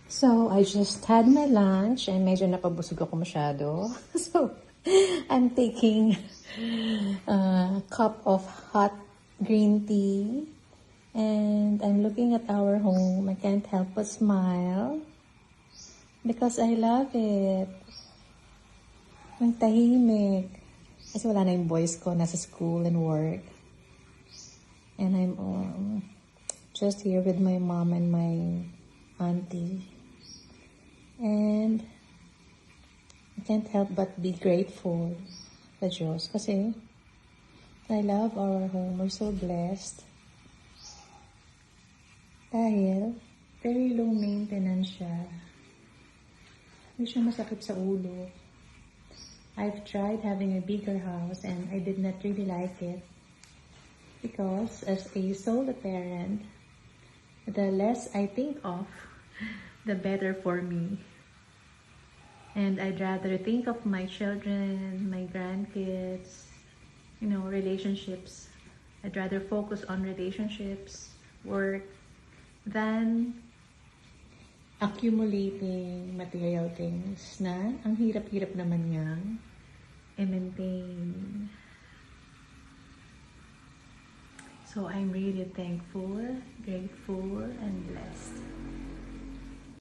So, I just had my lunch and medyo napabusog ako masyado. So, I'm taking a cup of hot green tea and I'm looking at our home. I can't help but smile because I love it. Ang tahimik. Kasi wala na yung boys ko, nasa school and work. And I'm just here with my mom and my auntie. And I can't help but be grateful sa Diyos kasi I love our home. We're so blessed. Dahil very low maintenance siya. Hindi siya masakit sa ulo. I've tried having a bigger house and I did not really like it because as a solo parent, the less I think of, the better for me. And I'd rather think of my children, my grandkids, relationships. I'd rather focus on relationships, work, than accumulating material things na ang hirap-hirap naman niyang i-maintain. So I'm really thankful, grateful, and blessed.